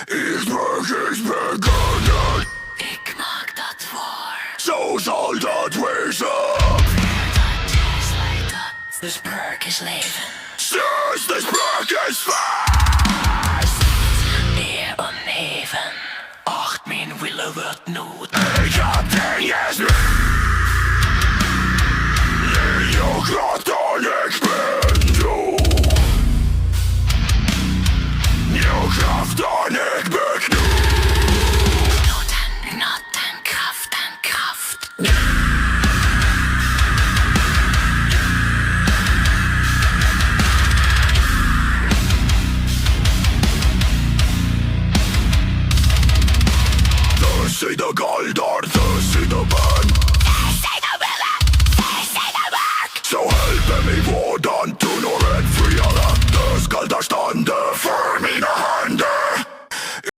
Ich mag is begonnen. Ik mag dat voor. Zo zal dat wezen. Dat is like dat. De sprake is leven. Sinds de sprake is vast. Eer onheven. Acht mijn willen wordt nood. Ik heb dinges nu. Nee, heel groot dan ik ben doe. Heel graag dan ik ben nu. Not en kraft en kraft. This is the galder, this is the pen. This is the willen, this is the work. So help me, hvordan du når en friere. Det skal der stande for.